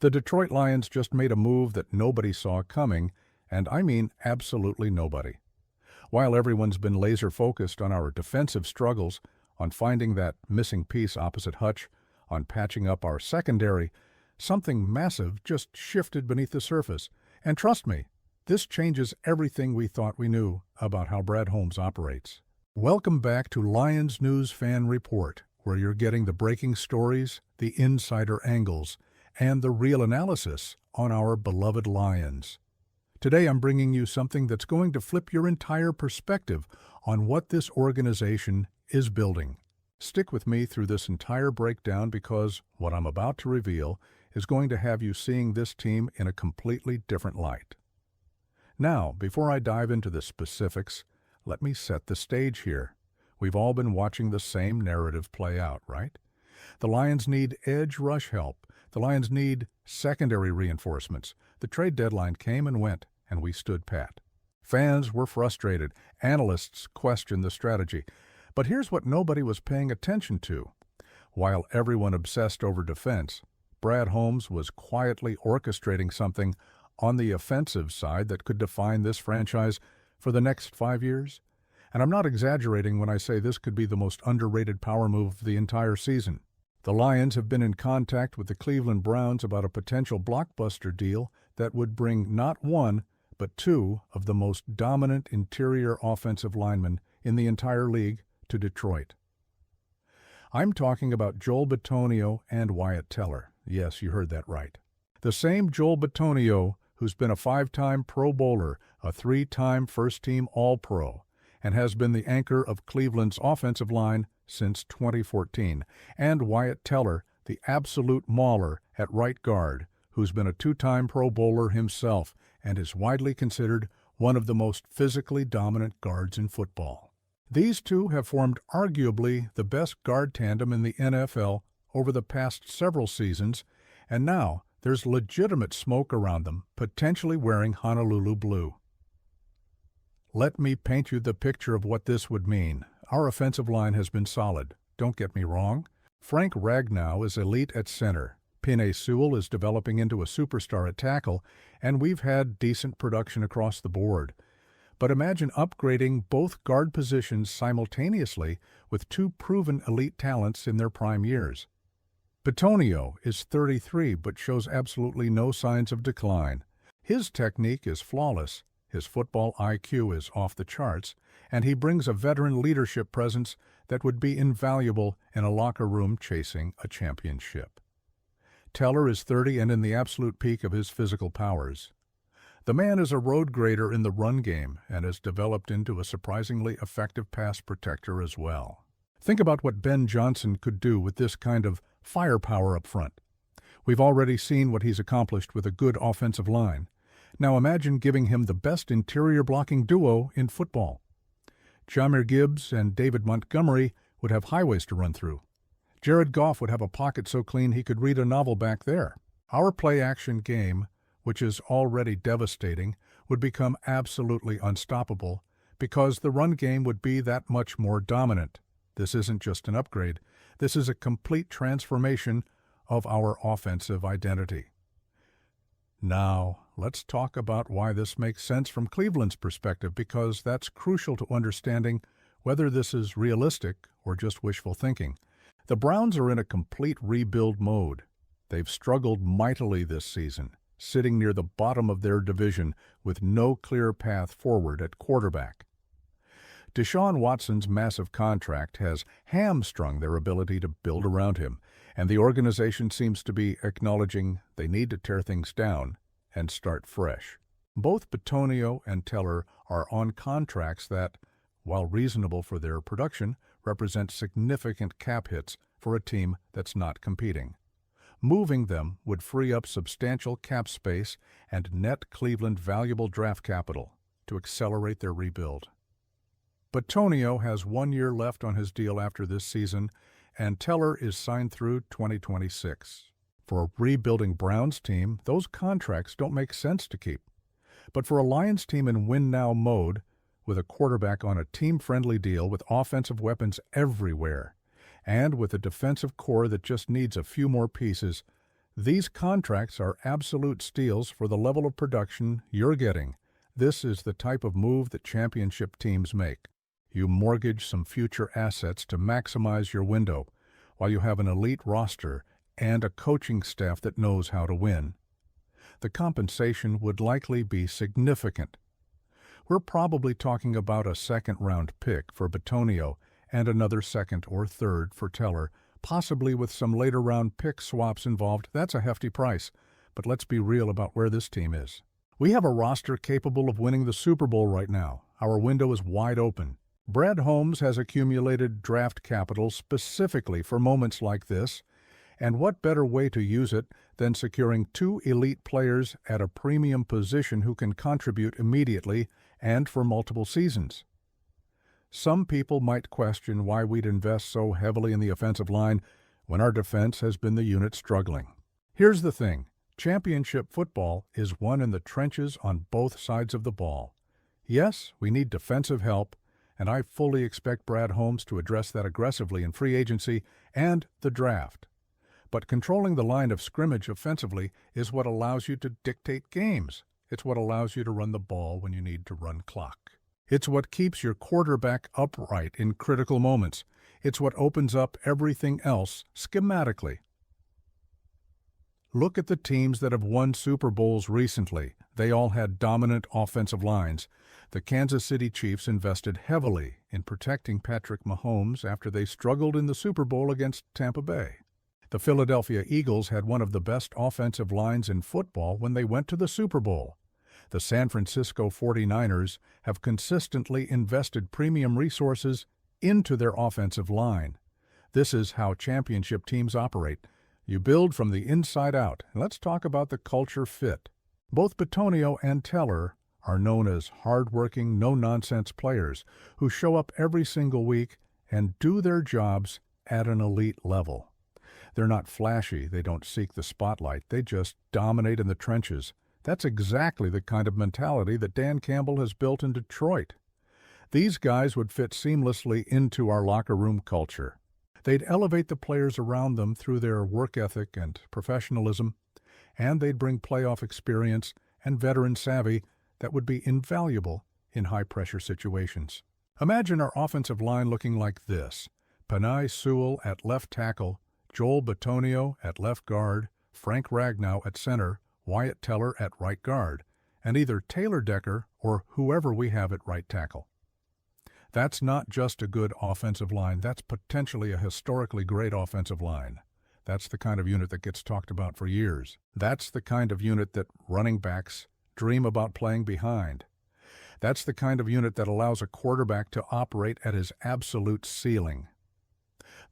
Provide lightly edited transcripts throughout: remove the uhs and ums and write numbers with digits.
The Detroit Lions just made a move that nobody saw coming, and I mean absolutely nobody. While everyone's been laser-focused on our defensive struggles, on finding that missing piece opposite Hutch, on patching up our secondary, something massive just shifted beneath the surface. And trust me, this changes everything we thought we knew about how Brad Holmes operates. Welcome back to Lions News Fan Report, where you're getting the breaking stories, the insider angles, and the real analysis on our beloved Lions. Today I'm bringing you something that's going to flip your entire perspective on what this organization is building. Stick with me through this entire breakdown because what I'm about to reveal is going to have you seeing this team in a completely different light. Now, before I dive into the specifics, let me set the stage here. We've all been watching the same narrative play out, right? The Lions need edge rush help. The Lions need secondary reinforcements. The trade deadline came and went, and we stood pat. Fans were frustrated. Analysts questioned the strategy. But here's what nobody was paying attention to. While everyone obsessed over defense, Brad Holmes was quietly orchestrating something on the offensive side that could define this franchise for the next 5 years. And I'm not exaggerating when I say this could be the most underrated power move of the entire season. The Lions have been in contact with the Cleveland Browns about a potential blockbuster deal that would bring not one, but two of the most dominant interior offensive linemen in the entire league to Detroit. I'm talking about Joel Bitonio and Wyatt Teller. Yes, you heard that right. The same Joel Bitonio who's been a 5-time Pro Bowler, a 3-time first-team All-Pro, and has been the anchor of Cleveland's offensive line since 2014, and Wyatt Teller, the absolute mauler at right guard, who's been a 2-time Pro Bowler himself and is widely considered one of the most physically dominant guards in football. These two have formed arguably the best guard tandem in the NFL over the past several seasons, and now there's legitimate smoke around them, potentially wearing Honolulu blue. Let me paint you the picture of what this would mean. Our offensive line has been solid, don't get me wrong. Frank Ragnow is elite at center. Penei Sewell is developing into a superstar at tackle, and we've had decent production across the board. But imagine upgrading both guard positions simultaneously with two proven elite talents in their prime years. Bitonio is 33 but shows absolutely no signs of decline. His technique is flawless, his football IQ is off the charts, and he brings a veteran leadership presence that would be invaluable in a locker room chasing a championship. Teller is 30 and in the absolute peak of his physical powers. The man is a road grader in the run game and has developed into a surprisingly effective pass protector as well. Think about what Ben Johnson could do with this kind of firepower up front. We've already seen what he's accomplished with a good offensive line. Now imagine giving him the best interior blocking duo in football. Jahmyr Gibbs and David Montgomery would have highways to run through. Jared Goff would have a pocket so clean he could read a novel back there. Our play-action game, which is already devastating, would become absolutely unstoppable because the run game would be that much more dominant. This isn't just an upgrade. This is a complete transformation of our offensive identity. Now, let's talk about why this makes sense from Cleveland's perspective, because that's crucial to understanding whether this is realistic or just wishful thinking. The Browns are in a complete rebuild mode. They've struggled mightily this season, sitting near the bottom of their division with no clear path forward at quarterback. Deshaun Watson's massive contract has hamstrung their ability to build around him, and the organization seems to be acknowledging they need to tear things down and start fresh. Both Bitonio and Teller are on contracts that, while reasonable for their production, represent significant cap hits for a team that's not competing. Moving them would free up substantial cap space and net Cleveland valuable draft capital to accelerate their rebuild. Bitonio has 1 year left on his deal after this season, and Teller is signed through 2026. For a rebuilding Browns team, those contracts don't make sense to keep. But for a Lions team in win-now mode, with a quarterback on a team-friendly deal with offensive weapons everywhere, and with a defensive core that just needs a few more pieces, These contracts are absolute steals for the level of production you're getting. This is the type of move that championship teams make. You mortgage some future assets to maximize your window, while you have an elite roster and a coaching staff that knows how to win. The compensation would likely be significant. We're probably talking about a second-round pick for Bitonio and another second or third for Teller, possibly with some later-round pick swaps involved. That's a hefty price, but let's be real about where this team is. We have a roster capable of winning the Super Bowl right now. Our window is wide open. Brad Holmes has accumulated draft capital specifically for moments like this, and what better way to use it than securing two elite players at a premium position who can contribute immediately and for multiple seasons. Some people might question why we'd invest so heavily in the offensive line when our defense has been the unit struggling. Here's the thing. Championship football is won in the trenches on both sides of the ball. Yes, we need defensive help, and I fully expect Brad Holmes to address that aggressively in free agency and the draft. But controlling the line of scrimmage offensively is what allows you to dictate games. It's what allows you to run the ball when you need to run clock. It's what keeps your quarterback upright in critical moments. It's what opens up everything else schematically. Look at the teams that have won Super Bowls recently. They all had dominant offensive lines. The Kansas City Chiefs invested heavily in protecting Patrick Mahomes after they struggled in the Super Bowl against Tampa Bay. The Philadelphia Eagles had one of the best offensive lines in football when they went to the Super Bowl. The San Francisco 49ers have consistently invested premium resources into their offensive line. This is how championship teams operate. You build from the inside out. Let's talk about the culture fit. Both Bitonio and Teller are known as hard-working, no-nonsense players who show up every single week and do their jobs at an elite level. They're not flashy, they don't seek the spotlight, they just dominate in the trenches. That's exactly the kind of mentality that Dan Campbell has built in Detroit. These guys would fit seamlessly into our locker room culture. They'd elevate the players around them through their work ethic and professionalism, and they'd bring playoff experience and veteran savvy that would be invaluable in high-pressure situations. Imagine our offensive line looking like this. Penei Sewell at left tackle, Joel Bitonio at left guard, Frank Ragnow at center, Wyatt Teller at right guard, and either Taylor Decker or whoever we have at right tackle. That's not just a good offensive line, that's potentially a historically great offensive line. That's the kind of unit that gets talked about for years. That's the kind of unit that running backs dream about playing behind. That's the kind of unit that allows a quarterback to operate at his absolute ceiling.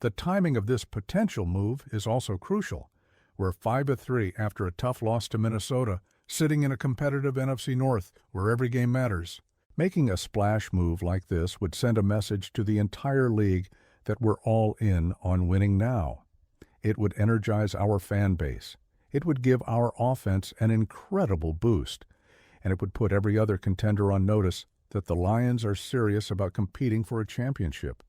The timing of this potential move is also crucial. We're 5-3 after a tough loss to Minnesota, sitting in a competitive NFC North where every game matters. Making a splash move like this would send a message to the entire league that we're all in on winning now. It would energize our fan base. It would give our offense an incredible boost, and it would put every other contender on notice that the Lions are serious about competing for a championship.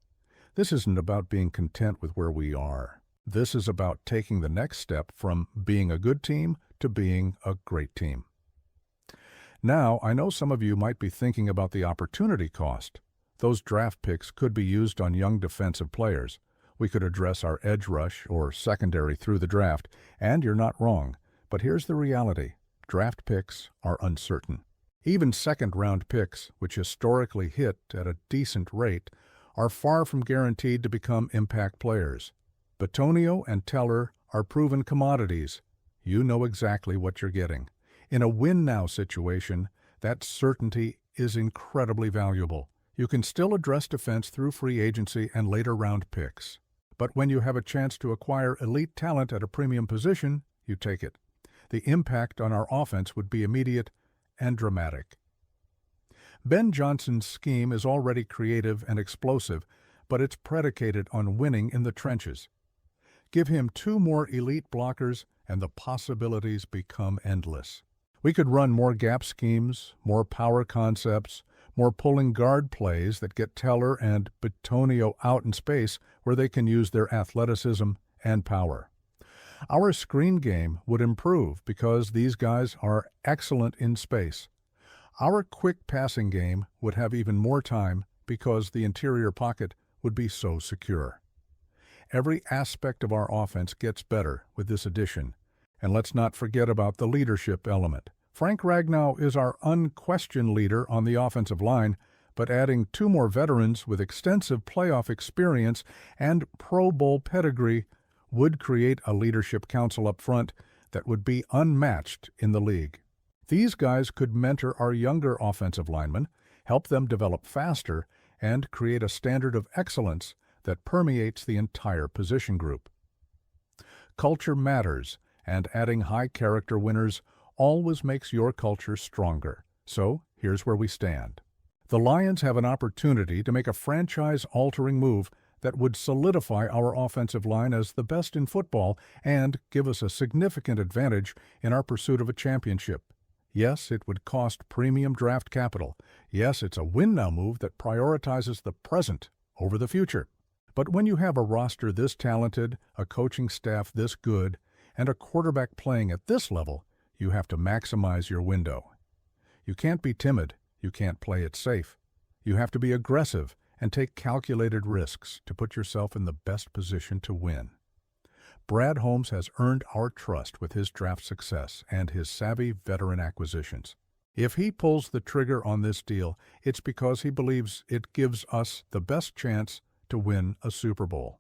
This isn't about being content with where we are. This is about taking the next step from being a good team to being a great team. Now, I know some of you might be thinking about the opportunity cost. Those draft picks could be used on young defensive players. We could address our edge rush or secondary through the draft, and you're not wrong. But here's the reality. Draft picks are uncertain. Even second-round picks, which historically hit at a decent rate, are far from guaranteed to become impact players. Bitonio and Teller are proven commodities. You know exactly what you're getting. In a win-now situation, that certainty is incredibly valuable. You can still address defense through free agency and later-round picks. But when you have a chance to acquire elite talent at a premium position, you take it. The impact on our offense would be immediate and dramatic. Ben Johnson's scheme is already creative and explosive, but it's predicated on winning in the trenches. Give him 2 more elite blockers, and the possibilities become endless. We could run more gap schemes, more power concepts, more pulling guard plays that get Teller and Bitonio out in space where they can use their athleticism and power. Our screen game would improve because these guys are excellent in space. Our quick passing game would have even more time because the interior pocket would be so secure. Every aspect of our offense gets better with this addition. And let's not forget about the leadership element. Frank Ragnow is our unquestioned leader on the offensive line, but adding 2 more veterans with extensive playoff experience and Pro Bowl pedigree would create a leadership council up front that would be unmatched in the league. These guys could mentor our younger offensive linemen, help them develop faster, and create a standard of excellence that permeates the entire position group. Culture matters, and adding high-character winners always makes your culture stronger. So, here's where we stand. The Lions have an opportunity to make a franchise-altering move that would solidify our offensive line as the best in football and give us a significant advantage in our pursuit of a championship. Yes, it would cost premium draft capital. Yes, it's a win-now move that prioritizes the present over the future. But when you have a roster this talented, a coaching staff this good, and a quarterback playing at this level, you have to maximize your window. You can't be timid. You can't play it safe. You have to be aggressive and take calculated risks to put yourself in the best position to win. Brad Holmes has earned our trust with his draft success and his savvy veteran acquisitions. If he pulls the trigger on this deal, it's because he believes it gives us the best chance to win a Super Bowl.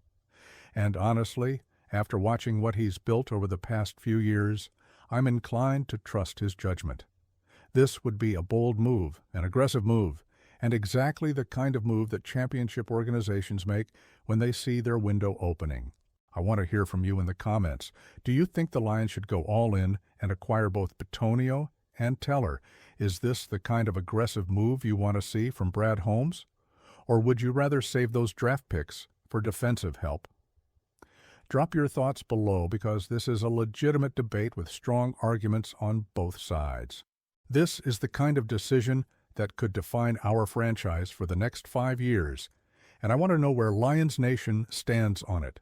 And honestly, after watching what he's built over the past few years, I'm inclined to trust his judgment. This would be a bold move, an aggressive move, and exactly the kind of move that championship organizations make when they see their window opening. I want to hear from you in the comments. Do you think the Lions should go all in and acquire both Bitonio and Teller? Is this the kind of aggressive move you want to see from Brad Holmes? Or would you rather save those draft picks for defensive help? Drop your thoughts below because this is a legitimate debate with strong arguments on both sides. This is the kind of decision that could define our franchise for the next 5 years, and I want to know where Lions Nation stands on it.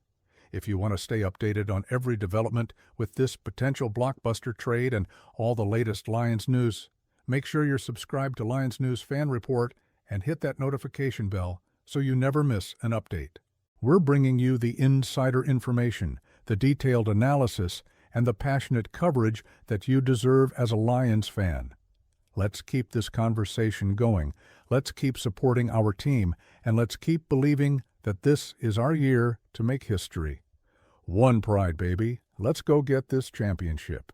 If you want to stay updated on every development with this potential blockbuster trade and all the latest Lions news, make sure you're subscribed to Lions News Fan Report and hit that notification bell so you never miss an update. We're bringing you the insider information, the detailed analysis, and the passionate coverage that you deserve as a Lions fan. Let's keep this conversation going. Let's keep supporting our team, and let's keep believing that this is our year to make history. One pride, baby. Let's go get this championship.